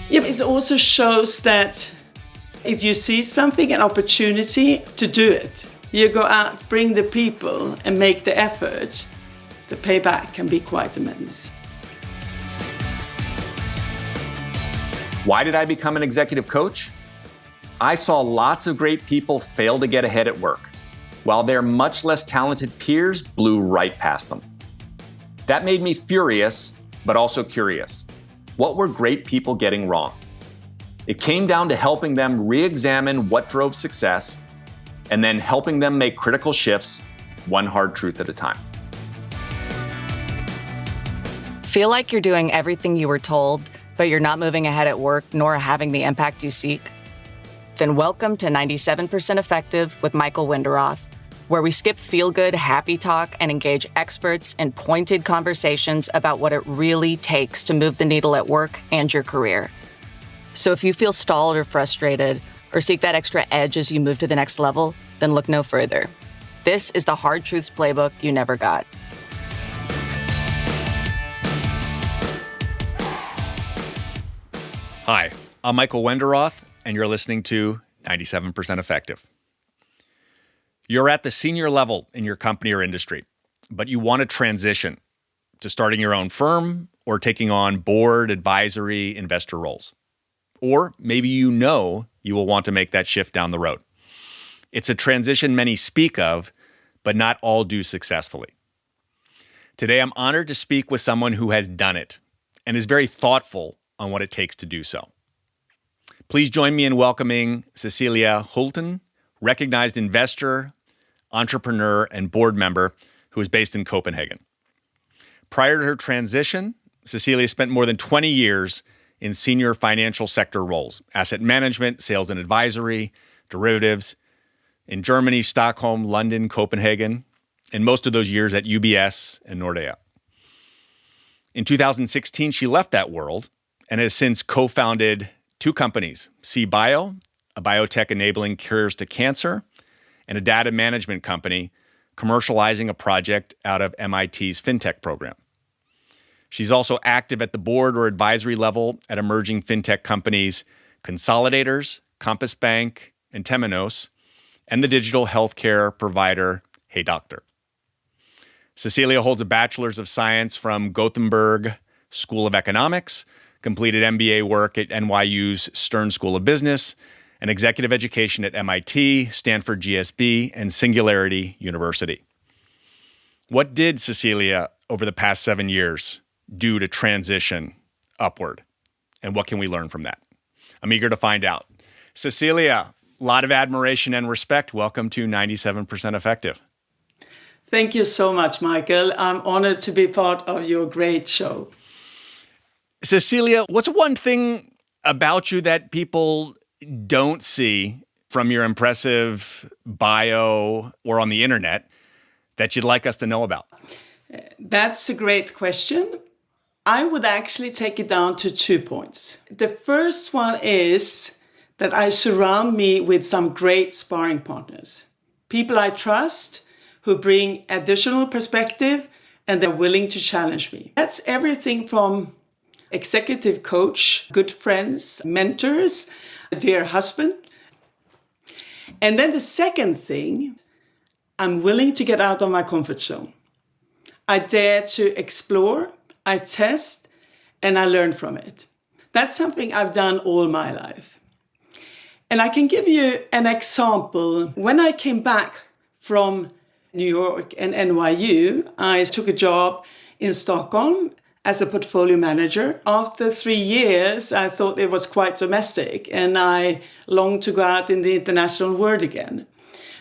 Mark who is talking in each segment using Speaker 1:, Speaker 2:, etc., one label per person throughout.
Speaker 1: Yeah, it also shows that if you see something, an opportunity to do it, you go out, bring the people and make the effort, the payback can be quite immense.
Speaker 2: Why did I become an executive coach? I saw lots of great people fail to get ahead at work, while their much less talented peers blew right past them. That made me furious, but also curious. What were great people getting wrong? It came down to helping them re-examine what drove success and then helping them make critical shifts, one hard truth at a time.
Speaker 3: Feel like you're doing everything you were told, but you're not moving ahead at work nor having the impact you seek? Then welcome to 97% Effective with Michael Winderoth, where we skip feel-good, happy talk and engage experts in pointed conversations about what it really takes to move the needle at work and your career. So if you feel stalled or frustrated, or seek that extra edge as you move to the next level, then look no further. This is the Hard Truths Playbook you never got.
Speaker 2: Hi, I'm Michael Winderoth, and you're listening to 97% Effective. You're at the senior level in your company or industry, but you want to transition to starting your own firm or taking on board, advisory, investor roles. Or maybe you know you will want to make that shift down the road. It's a transition many speak of, but not all do successfully. Today, I'm honored to speak with someone who has done it and is very thoughtful on what it takes to do so. Please join me in welcoming Cecilia Hultén, recognized investor, entrepreneur, and board member who is based in Copenhagen. Prior to her transition, Cecilia spent more than 20 years in senior financial sector roles, asset management, sales and advisory, derivatives, in Germany, Stockholm, London, Copenhagen, and most of those years at UBS and Nordea. In 2016, she left that world and has since co-founded two companies, C-Bio, a biotech enabling cures to cancer, and a data management company commercializing a project out of MIT's fintech program. She's also active at the board or advisory level at emerging fintech companies Consolidators, Compass Bank, and Temenos, and the digital healthcare provider Hey Doctor. Cecilia holds a Bachelor's of Science from Gothenburg School of Economics, completed MBA work at NYU's Stern School of Business, and executive education at MIT, Stanford GSB, and Singularity University. What did Cecilia, over the past 7 years, do to transition upward? And what can we learn from that? I'm eager to find out. Cecilia, a lot of admiration and respect. Welcome to 97% Effective.
Speaker 1: Thank you so much, Michael. I'm honored to be part of your great show.
Speaker 2: Cecilia, what's one thing about you that people don't see from your impressive bio or on the internet that you'd like us to know about?
Speaker 1: That's a great question. I would actually take it down to 2 points. The first one is that I surround me with some great sparring partners, people I trust who bring additional perspective and they're willing to challenge me. That's everything from executive coach, good friends, mentors, a dear husband. And then the second thing, I'm willing to get out of my comfort zone. I dare to explore, I test, and I learn from it. That's something I've done all my life. And I can give you an example. When I came back from New York and NYU, I took a job in Stockholm as a portfolio manager. After 3 years, I thought it was quite domestic and I longed to go out in the international world again.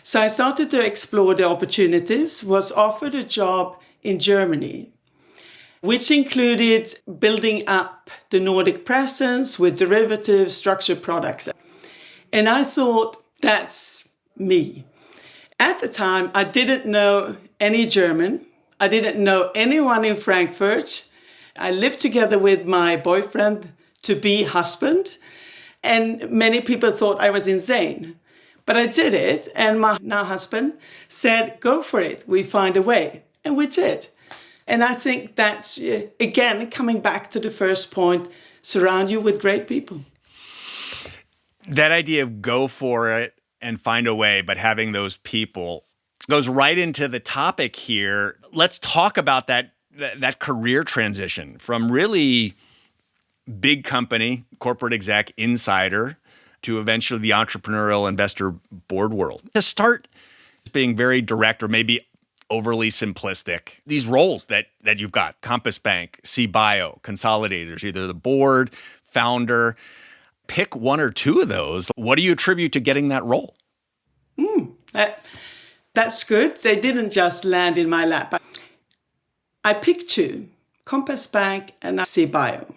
Speaker 1: So I started to explore the opportunities, was offered a job in Germany, which included building up the Nordic presence with derivatives, structured products. And I thought, that's me. At the time, I didn't know any German. I didn't know anyone in Frankfurt. I lived together with my boyfriend to be husband, and many people thought I was insane. But I did it, and my now husband said, go for it, we find a way. And we did. And I think that's, again, coming back to the first point, surround you with great people.
Speaker 2: That idea of go for it and find a way, but having those people goes right into the topic here. Let's talk about that career transition from really big company, corporate exec, insider, to eventually the entrepreneurial investor board world. To start being very direct or maybe overly simplistic, these roles that you've got, Compass Bank, CBio, Consolidators, either the board, founder, pick one or two of those. What do you attribute to getting that role?
Speaker 1: That's good. They didn't just land in my lap. I picked two, Compass Bank and CBio.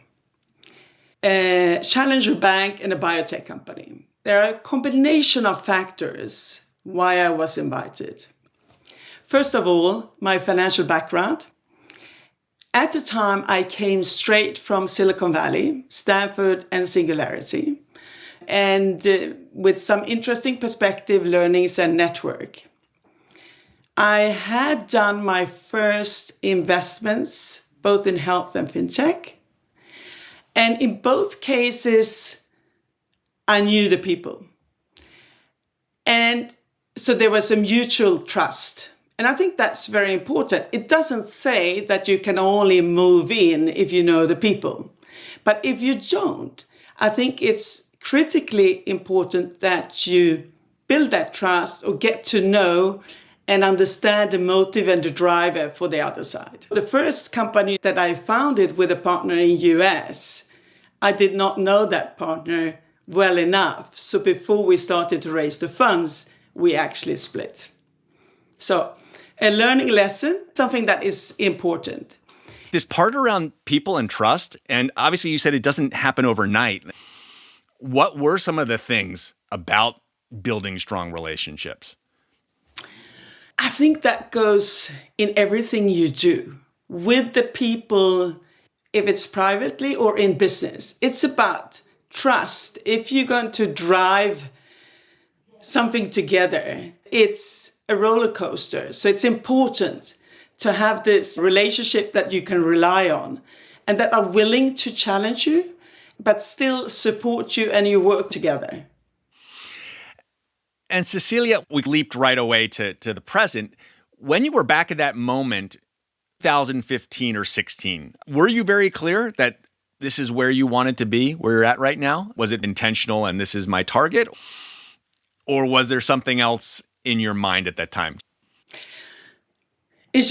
Speaker 1: A challenger bank and a biotech company. There are a combination of factors why I was invited. First of all, my financial background. At the time, I came straight from Silicon Valley, Stanford, and Singularity, and with some interesting perspective, learnings, and network. I had done my first investments, both in health and fintech. And in both cases, I knew the people. And so there was a mutual trust. And I think that's very important. It doesn't say that you can only move in if you know the people. But if you don't, I think it's critically important that you build that trust or get to know and understand the motive and the driver for the other side. The first company that I founded with a partner in US, I did not know that partner well enough. So before we started to raise the funds, we actually split. So a learning lesson, something that is important.
Speaker 2: This part around people and trust, and obviously you said it doesn't happen overnight. What were some of the things about building strong relationships?
Speaker 1: I think that goes in everything you do with the people, if it's privately or in business. It's about trust. If you're going to drive something together, it's a roller coaster. So it's important to have this relationship that you can rely on and that are willing to challenge you, but still support you and you work together.
Speaker 2: And Cecilia, we leaped right away to the present. When you were back at that moment, 2015 or 16, were you very clear that this is where you wanted to be, where you're at right now? Was it intentional and this is my target? Or was there something else in your mind at that time?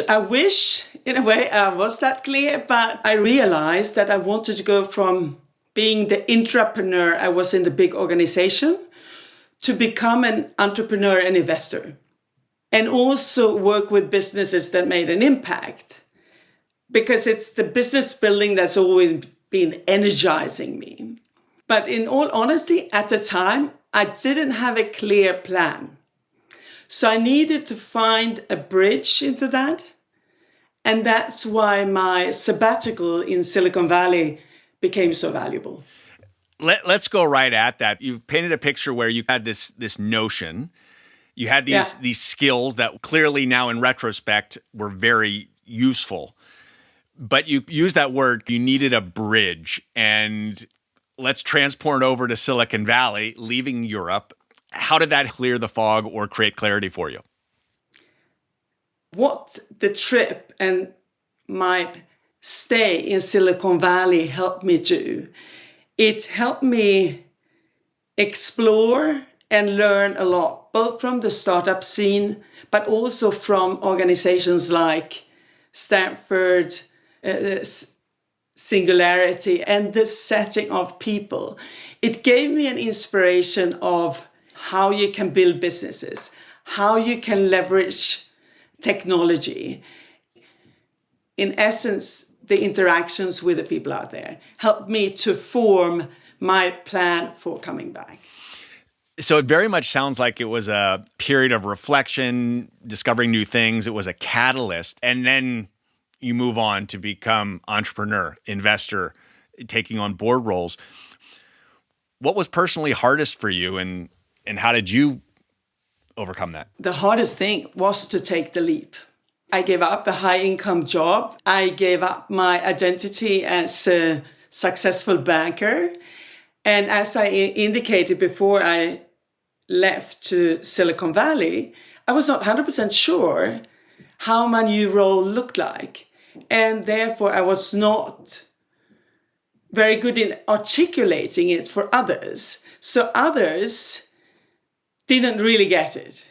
Speaker 1: I wish, in a way, I was that clear, but I realized that I wanted to go from being the intrapreneur I was in the big organization to become an entrepreneur and investor, and also work with businesses that made an impact, because it's the business building that's always been energizing me. But in all honesty, at the time, I didn't have a clear plan. So I needed to find a bridge into that. And that's why my sabbatical in Silicon Valley became so valuable.
Speaker 2: Let's go right at that. You've painted a picture where you had this notion. You had these skills that clearly now in retrospect were very useful. But you used that word, you needed a bridge. And let's transport over to Silicon Valley, leaving Europe. How did that clear the fog or create clarity for you?
Speaker 1: What the trip and my stay in Silicon Valley helped me do, it helped me explore and learn a lot, both from the startup scene, but also from organizations like Stanford, Singularity, and the setting of people. It gave me an inspiration of how you can build businesses, how you can leverage technology. In essence, the interactions with the people out there helped me to form my plan for coming back.
Speaker 2: So it very much sounds like it was a period of reflection, discovering new things. It was a catalyst. And then you move on to become entrepreneur, investor, taking on board roles. What was personally hardest for you, and how did you overcome that?
Speaker 1: The hardest thing was to take the leap. I gave up a high-income job. I gave up my identity as successful banker. And as I indicated before I left to Silicon Valley, I was not 100% sure how my new role looked like. And therefore, I was not very good in articulating it for others. So others didn't really get it.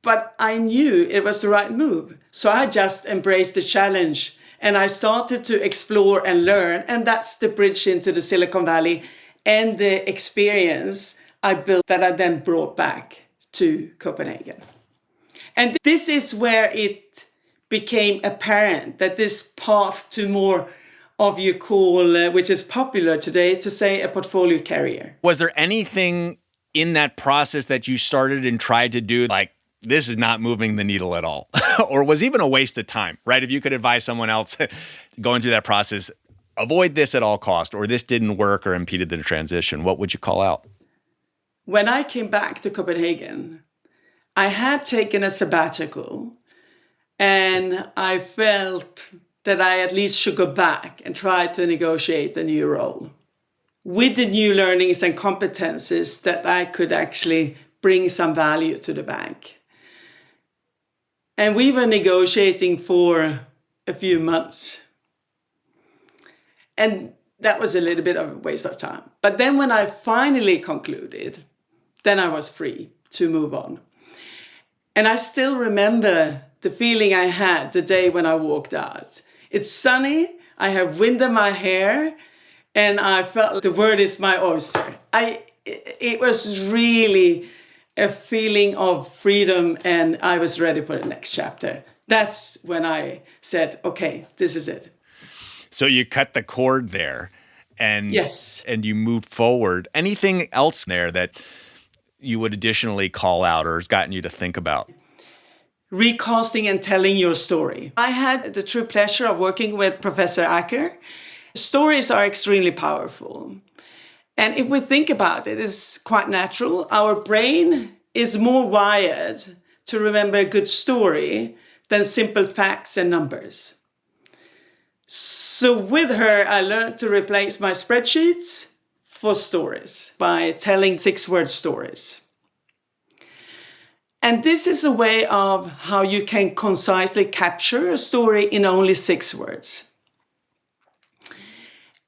Speaker 1: But I knew it was the right move. So I just embraced the challenge and I started to explore and learn. And that's the bridge into the Silicon Valley and the experience I built that I then brought back to Copenhagen. And this is where it became apparent that this path to more of you call, which is popular today, to say a portfolio carrier.
Speaker 2: Was there anything in that process that you started and tried to do, like, this is not moving the needle at all, or was even a waste of time, right? If you could advise someone else going through that process, avoid this at all cost, or this didn't work or impeded the transition, what would you call out?
Speaker 1: When I came back to Copenhagen, I had taken a sabbatical and I felt that I at least should go back and try to negotiate a new role with the new learnings and competencies that I could actually bring some value to the bank. And we were negotiating for a few months. And that was a little bit of a waste of time. But then when I finally concluded, then I was free to move on. And I still remember the feeling I had the day when I walked out. It's sunny, I have wind in my hair, and I felt the world is my oyster. It was really a feeling of freedom, and I was ready for the next chapter. That's when I said, okay, this is it.
Speaker 2: So you cut the cord there, and
Speaker 1: yes,
Speaker 2: and you moved forward. Anything else there that you would additionally call out or has gotten you to think about?
Speaker 1: Recasting and telling your story. I had the true pleasure of working with Professor Acker. Stories are extremely powerful. And if we think about it, it's quite natural. Our brain is more wired to remember a good story than simple facts and numbers. So with her, I learned to replace my spreadsheets for stories by telling 6-word stories. And this is a way of how you can concisely capture a story in only 6 words.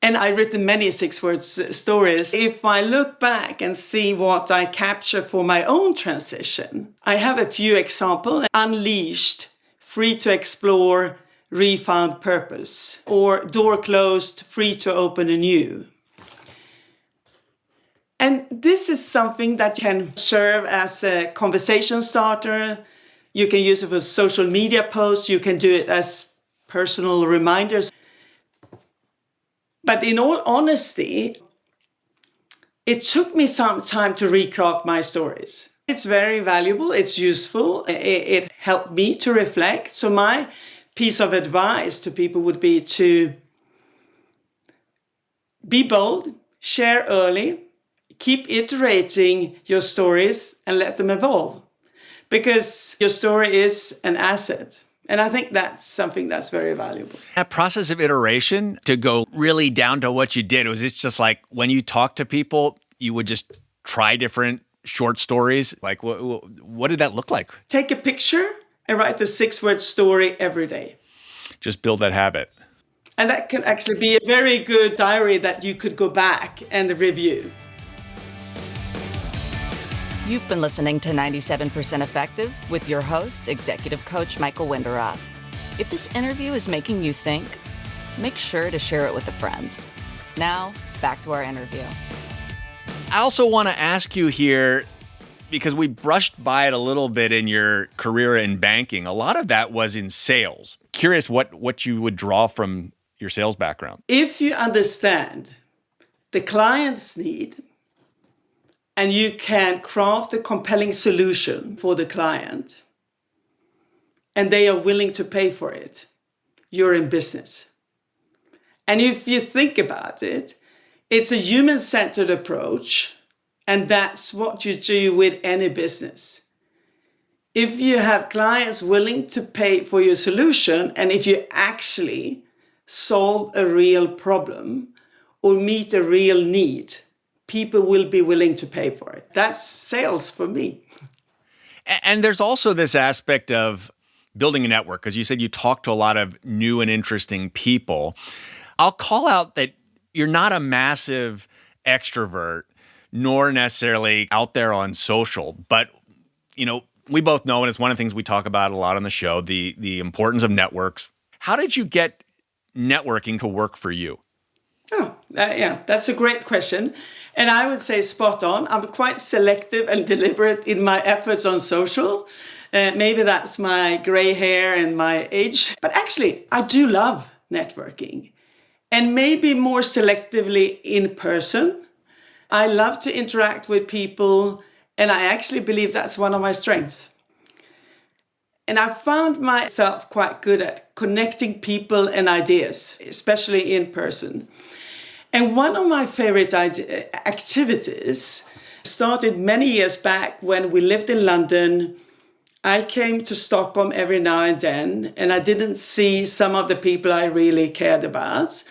Speaker 1: And I've written many 6-word stories. If I look back and see what I capture for my own transition, I have a few examples. Unleashed, free to explore, refound purpose. Or door closed, free to open anew. And this is something that can serve as a conversation starter. You can use it for social media posts. You can do it as personal reminders. But in all honesty, it took me some time to recraft my stories. It's very valuable. It's useful. It helped me to reflect. So my piece of advice to people would be to be bold, share early, keep iterating your stories and let them evolve. Because your story is an asset. And I think that's something that's very valuable.
Speaker 2: That process of iteration, to go really down to what you did, was this just like when you talk to people, you would just try different short stories? Like, what did that look like?
Speaker 1: Take a picture and write a 6-word story every day.
Speaker 2: Just build that habit.
Speaker 1: And that can actually be a very good diary that you could go back and review.
Speaker 3: You've been listening to 97% Effective with your host, Executive Coach Michael Winderoth. If this interview is making you think, make sure to share it with a friend. Now, back to our interview.
Speaker 2: I also want to ask you here, because we brushed by it a little bit in your career in banking, a lot of that was in sales. Curious what you would draw from your sales background.
Speaker 1: If you understand the client's need, and you can craft a compelling solution for the client, and they are willing to pay for it, you're in business. And if you think about it, it's a human-centered approach, and that's what you do with any business. If you have clients willing to pay for your solution, and if you actually solve a real problem, or meet a real need, people will be willing to pay for it. That's sales for me.
Speaker 2: And there's also this aspect of building a network, because you said you talk to a lot of new and interesting people. I'll call out that you're not a massive extrovert, nor necessarily out there on social, but we both know, and it's one of the things we talk about a lot on the show, the importance of networks. How did you get networking to work for you?
Speaker 1: Yeah, that's a great question. And I would say spot on. I'm quite selective and deliberate in my efforts on social. Maybe that's my gray hair and my age. But actually, I do love networking. And maybe more selectively in person. I love to interact with people, and I actually believe that's one of my strengths. And I found myself quite good at connecting people and ideas, especially in person. And one of my favorite activities started many years back when we lived in London. I came to Stockholm every now and then, and I didn't see some of the people I really cared about.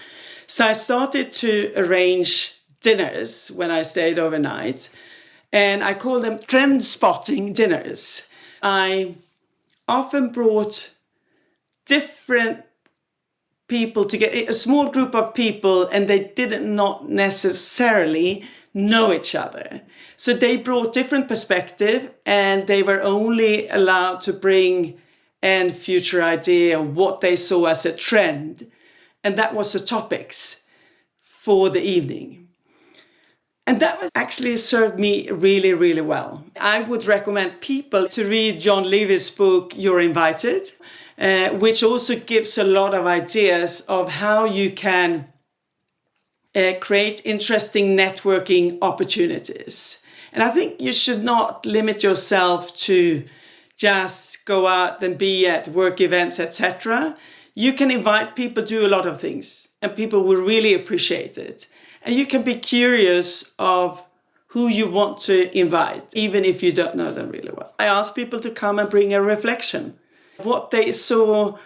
Speaker 1: So I started to arrange dinners when I stayed overnight, and I call them trend spotting dinners. I often brought different people to get a small group of people, and they didn't not necessarily know each other. So they brought different perspective, and they were only allowed to bring a future idea of what they saw as a trend. And that was the topics for the evening. And that was actually served me really, really well. I would recommend people to read John Levy's book, You're Invited, which also gives a lot of ideas of how you can create interesting networking opportunities. And I think you should not limit yourself to just go out and be at work events, etc. You can invite people to do a lot of things, and people will really appreciate it. And you can be curious of who you want to invite, even if you don't know them really well. I ask people to come and bring a reflection. What they saw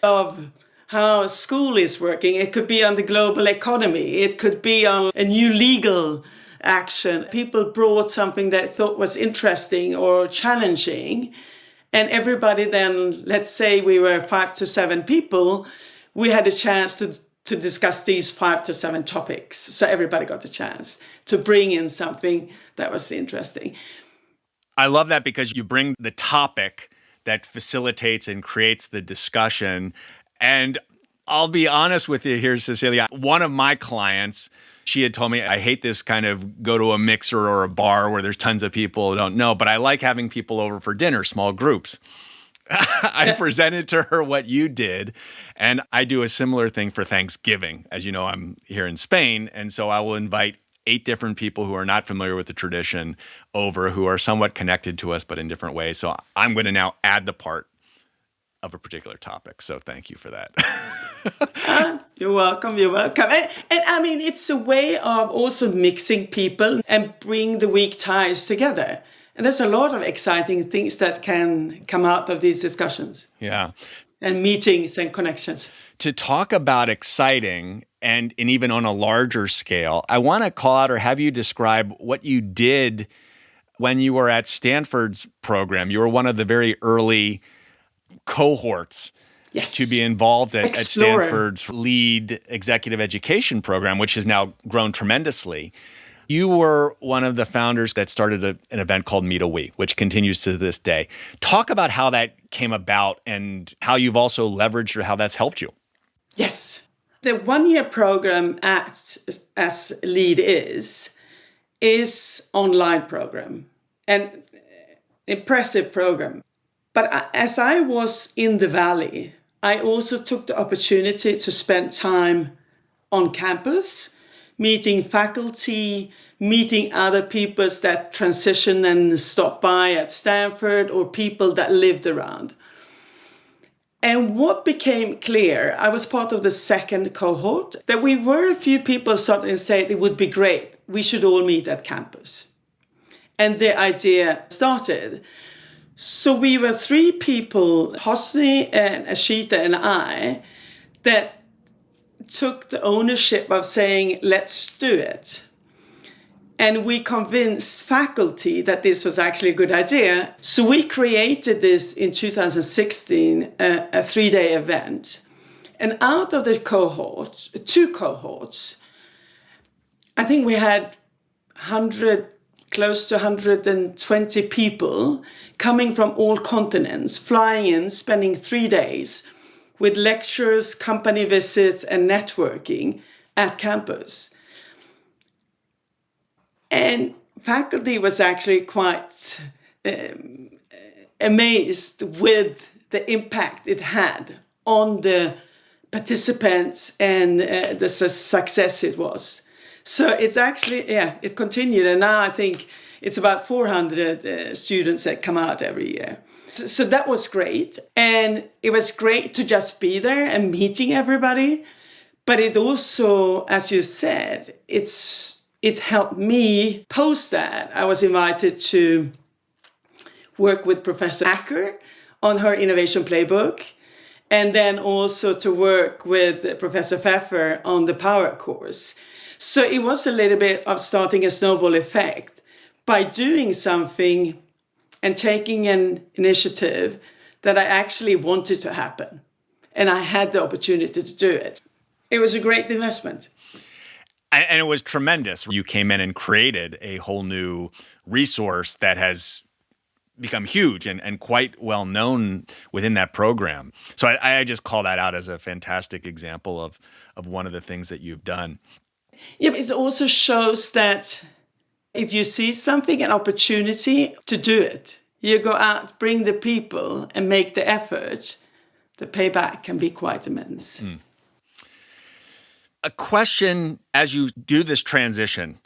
Speaker 1: of how school is working. It could be on the global economy. It could be on a new legal action. People brought something they thought was interesting or challenging. And everybody then, let's say we were 5 to 7 people, we had a chance to discuss these 5 to 7 topics. So everybody got a chance to bring in something that was interesting.
Speaker 2: I love that, because you bring the topic that facilitates and creates the discussion. And I'll be honest with you here, Cecilia. One of my clients, she had told me, I hate this kind of go to a mixer or a bar where there's tons of people who don't know, but I like having people over for dinner, small groups. I presented to her what you did, and I do a similar thing for Thanksgiving. As you know, I'm here in Spain, and so I will invite 8 different people who are not familiar with the tradition over, who are somewhat connected to us, but in different ways. So I'm going to now add the part of a particular topic. So thank you for that.
Speaker 1: You're welcome. You're welcome. And I mean, it's a way of also mixing people and bring the weak ties together. And there's a lot of exciting things that can come out of these discussions.
Speaker 2: Yeah.
Speaker 1: And meetings and connections.
Speaker 2: To talk about exciting and even on a larger scale, I want to call out or have you describe what you did when you were at Stanford's program. You were one of the very early cohorts to be involved at Stanford's lead executive education program, which has now grown tremendously. You were one of the founders that started an event called Meet a We, which continues to this day. Talk about how that came about and how you've also leveraged or how that's helped you.
Speaker 1: Yes. The one-year program as Lead is online program, and impressive program. But as I was in the Valley, I also took the opportunity to spend time on campus, meeting faculty, meeting other people that transition and stop by at Stanford, or people that lived around. And what became clear, I was part of the second cohort, that we were a few people starting to say it would be great, we should all meet at campus. And the idea started. So we were 3 people, Hosni and Ashita and I, that took the ownership of saying, let's do it. And we convinced faculty that this was actually a good idea. So we created this in 2016, a 3-day event. And out of the cohorts, 2 cohorts, I think we had close to 120 people coming from all continents, flying in, spending 3 days with lectures, company visits, and networking at campus. And faculty was actually quite amazed with the impact it had on the participants and the success it was. So it's actually, it continued. And now I think it's about 400 students that come out every year. So that was great. And it was great to just be there and meeting everybody. But it also, as you said, it helped me post that. I was invited to work with Professor Acker on her innovation playbook, and then also to work with Professor Pfeffer on the power course. So it was a little bit of starting a snowball effect by doing something and taking an initiative that I actually wanted to happen. And I had the opportunity to do it. It was a great investment.
Speaker 2: And it was tremendous. You came in and created a whole new resource that has become huge and quite well known within that program. So I just call that out as a fantastic example of one of the things that you've done.
Speaker 1: Yeah, but it also shows that if you see something, an opportunity to do it, you go out, bring the people and make the effort, the payback can be quite immense.
Speaker 2: A question, as you do this transition,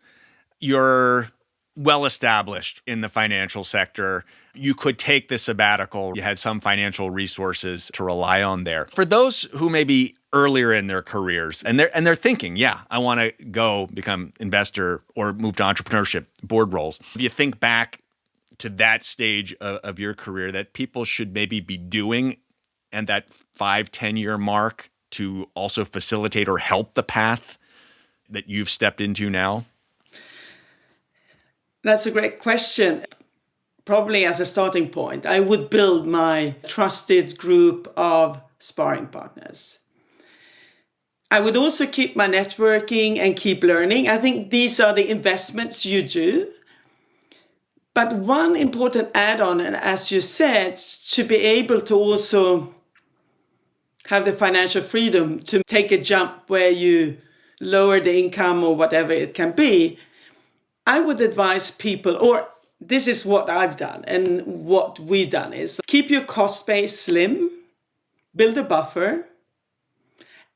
Speaker 2: you're well established in the financial sector. You could take the sabbatical. You had some financial resources to rely on there. For those who may be earlier in their careers and they're thinking, yeah, I want to go become investor or move to entrepreneurship, board roles. If you think back to that stage of your career that people should maybe be doing and that 5-10 year mark to also facilitate or help the path that you've stepped into now?
Speaker 1: That's a great question. Probably as a starting point, I would build my trusted group of sparring partners. I would also keep my networking and keep learning. I think these are the investments you do. But one important add-on, and as you said, to be able to also have the financial freedom to take a jump where you lower the income or whatever it can be, I would advise people, or this is what I've done and what we've done, is keep your cost base slim, build a buffer,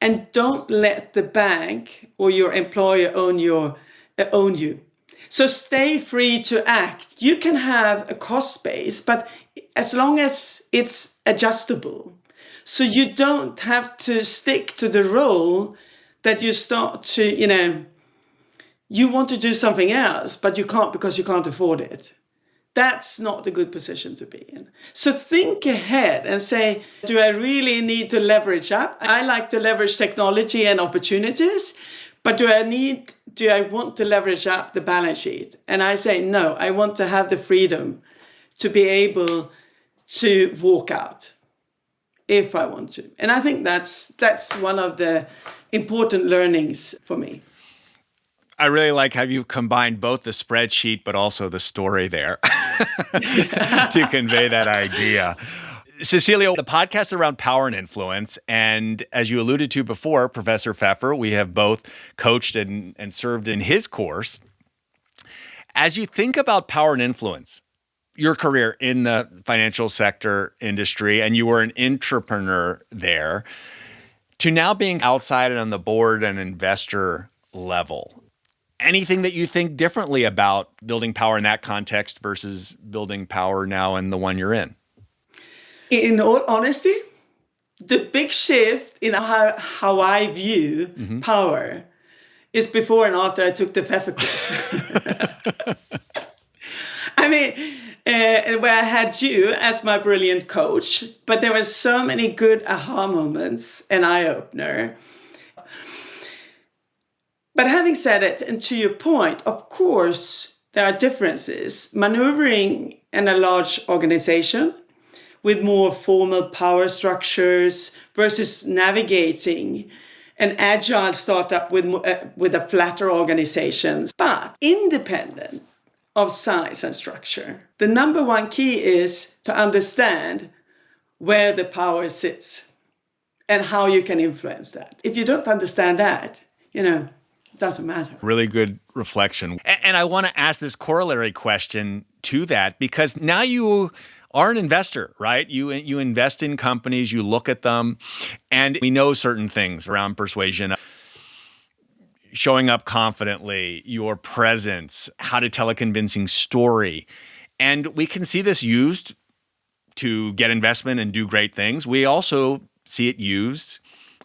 Speaker 1: and don't let the bank or your employer own you. So stay free to act. You can have a cost base, but as long as it's adjustable, so you don't have to stick to the role that you start to, you want to do something else, but you can't because you can't afford it. That's not a good position to be in. So think ahead and say, do I really need to leverage up? I like to leverage technology and opportunities, but do I want to leverage up the balance sheet? And I say, no, I want to have the freedom to be able to walk out if I want to. And I think that's one of the important learnings for me.
Speaker 2: I really like how you combined both the spreadsheet but also the story there to convey that idea. Cecilia, the podcast is around power and influence. And as you alluded to before, Professor Pfeffer, we have both coached and served in his course. As you think about power and influence, your career in the financial sector industry, and you were an entrepreneur there, to now being outside and on the board and investor level, anything that you think differently about building power in that context versus building power now in the one you're in?
Speaker 1: In all honesty, the big shift in how I view power is before and after I took the Pfeffer course. I mean, where I had you as my brilliant coach, but there were so many good aha moments and eye-opener. But having said it, and to your point, of course, there are differences. Maneuvering in a large organization with more formal power structures versus navigating an agile startup with a flatter organization, but independent of size and structure. The number one key is to understand where the power sits and how you can influence that. If you don't understand that, it doesn't matter.
Speaker 2: Really good reflection. And I want to ask this corollary question to that, because now you are an investor, right? You invest in companies, you look at them, and we know certain things around persuasion. Showing up confidently, your presence, how to tell a convincing story. And we can see this used to get investment and do great things. We also see it used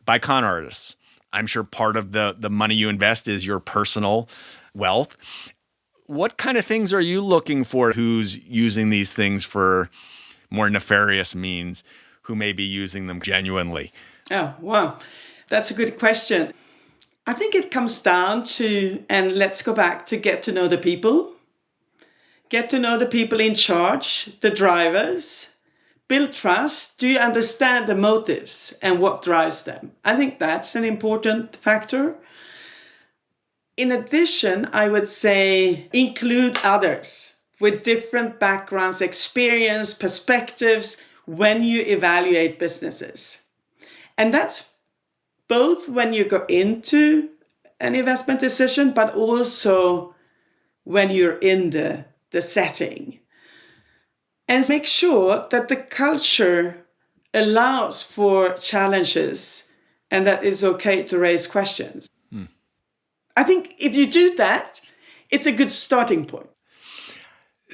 Speaker 2: by con artists. I'm sure part of the money you invest is your personal wealth. What kind of things are you looking for? Who's using these things for more nefarious means? Who may be using them genuinely?
Speaker 1: Oh, wow. That's a good question. I think it comes down to, and let's go back to get to know the people. Get to know the people in charge, the drivers. Build trust. Do you understand the motives and what drives them? I think that's an important factor. In addition, I would say include others with different backgrounds, experience, perspectives when you evaluate businesses. And that's both when you go into an investment decision, but also when you're in the setting. And make sure that the culture allows for challenges and that it's okay to raise questions. I think if you do that, it's a good starting point.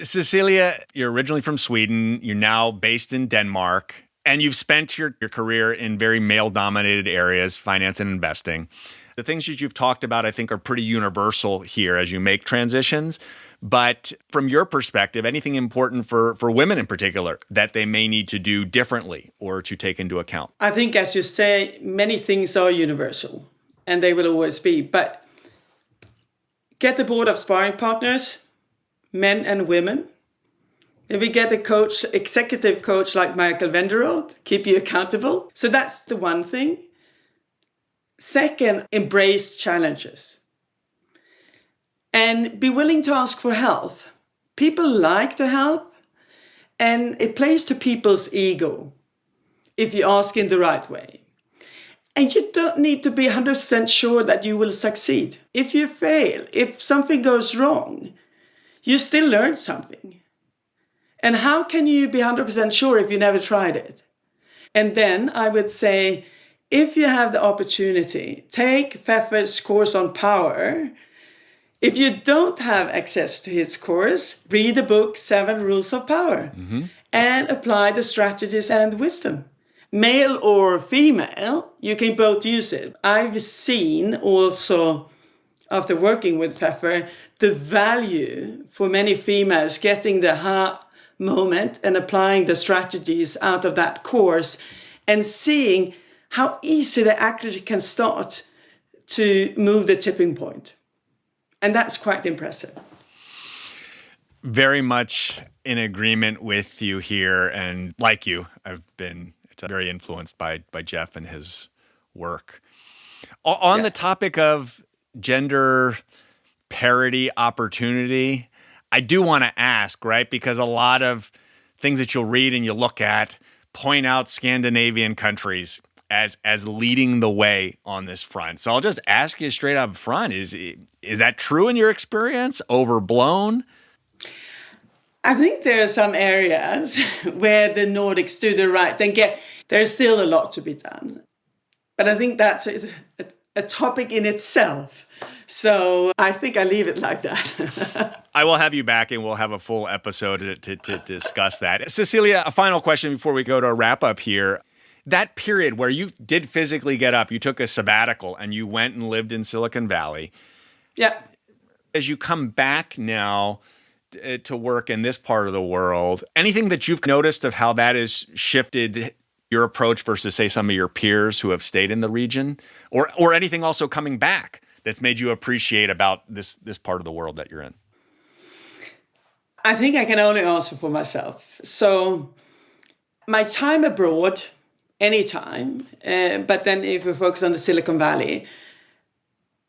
Speaker 2: Cecilia, you're originally from Sweden. You're now based in Denmark. And you've spent your career in very male-dominated areas, finance and investing. The things that you've talked about, I think, are pretty universal here as you make transitions. But from your perspective, anything important for women in particular that they may need to do differently or to take into account?
Speaker 1: I think, as you say, many things are universal, and they will always be. But get a board of sparring partners, men and women. Maybe get a coach, executive coach like Michael Wenderoth, keep you accountable. So that's the one thing. Second, embrace challenges. And be willing to ask for help. People like to help, and it plays to people's ego if you ask in the right way. And you don't need to be 100% sure that you will succeed. If you fail, if something goes wrong, you still learn something. And how can you be 100% sure if you never tried it? And then I would say, if you have the opportunity, take Pfeffer's course on power. If you don't have access to his course, read the book 7 Rules of Power and apply the strategies and wisdom. Male or female, you can both use it. I've seen also, after working with Pfeffer, the value for many females getting the aha moment and applying the strategies out of that course and seeing how easy they actually can start to move the tipping point. And that's quite impressive.
Speaker 2: Very much in agreement with you here. And like you, I've been very influenced by Jeff and his work. On the topic of gender parity opportunity, I do want to ask, right? Because a lot of things that you'll read and you look at point out Scandinavian countries as leading the way on this front. So I'll just ask you straight up front, is that true in your experience? Overblown?
Speaker 1: I think there are some areas where the Nordics do the right and there's still a lot to be done. But I think that's a topic in itself. So I think I leave it like that.
Speaker 2: I will have you back and we'll have a full episode to discuss that. Cecilia, a final question before we go to a wrap up here. That period where you did physically get up, you took a sabbatical and you went and lived in Silicon Valley.
Speaker 1: Yeah.
Speaker 2: As you come back now to work in this part of the world, anything that you've noticed of how that has shifted your approach versus, say, some of your peers who have stayed in the region? Or anything also coming back that's made you appreciate about this part of the world that you're in?
Speaker 1: I think I can only answer for myself. So my time abroad, anytime, but then if we focus on the Silicon Valley,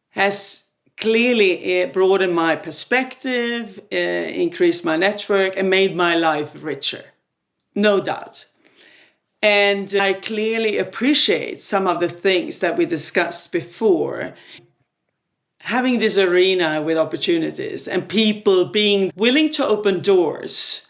Speaker 1: has clearly broadened my perspective, increased my network, and made my life richer. No doubt. And I clearly appreciate some of the things that we discussed before. Having this arena with opportunities and people being willing to open doors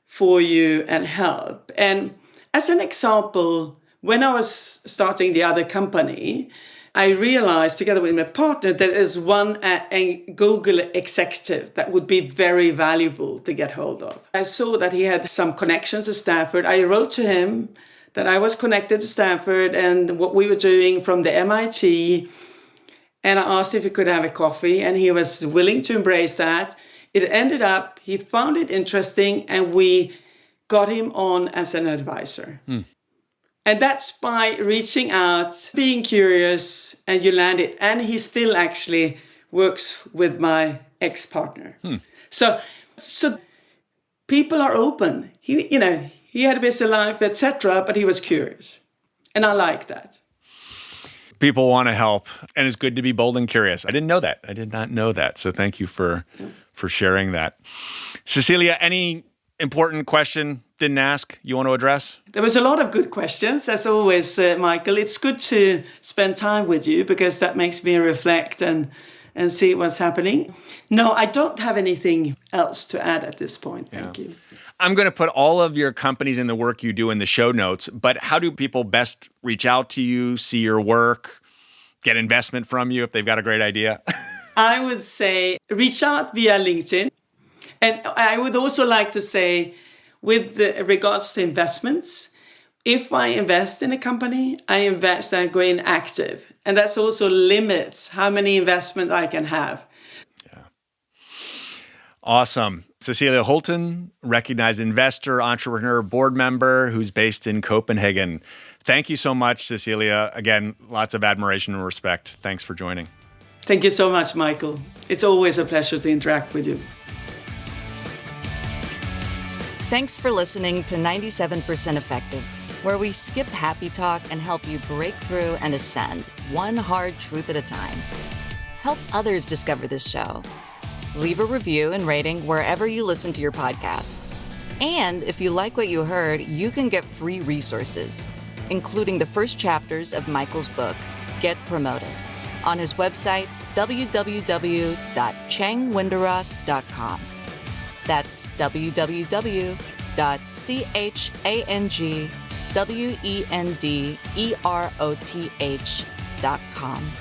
Speaker 1: for you and help. And as an example, when I was starting the other company, I realized together with my partner that there's one Google executive that would be very valuable to get hold of. I saw that he had some connections to Stanford. I wrote to him that I was connected to Stanford and what we were doing from the MIT. And I asked if he could have a coffee, and he was willing to embrace that. It ended up, he found it interesting, and we got him on as an advisor. And that's by reaching out, being curious, and you land it. And he still actually works with my ex-partner. So people are open. He had a busy life, etc., but he was curious. And I like that.
Speaker 2: People want to help, and it's good to be bold and curious. I didn't know that. I did not know that. So thank you for sharing that. Cecilia, any important question didn't ask you want to address?
Speaker 1: There was a lot of good questions, as always, Michael. It's good to spend time with you because that makes me reflect and see what's happening. No, I don't have anything else to add at this point. Thank you.
Speaker 2: I'm going to put all of your companies and the work you do in the show notes, but how do people best reach out to you, see your work, get investment from you if they've got a great idea?
Speaker 1: I would say reach out via LinkedIn. And I would also like to say, with regards to investments, if I invest in a company, I invest and go in active. And that's also limits how many investment I can have.
Speaker 2: Yeah. Awesome. Cecilia Hultén, recognized investor, entrepreneur, board member who's based in Copenhagen. Thank you so much, Cecilia. Again, lots of admiration and respect. Thanks for joining.
Speaker 1: Thank you so much, Michael. It's always a pleasure to interact with you.
Speaker 3: Thanks for listening to 97% Effective, where we skip happy talk and help you break through and ascend, one hard truth at a time. Help others discover this show. Leave a review and rating wherever you listen to your podcasts. And if you like what you heard, you can get free resources, including the first chapters of Michael's book, Get Promoted, on his website, www.changwenderoth.com. That's www.changwenderoth.com.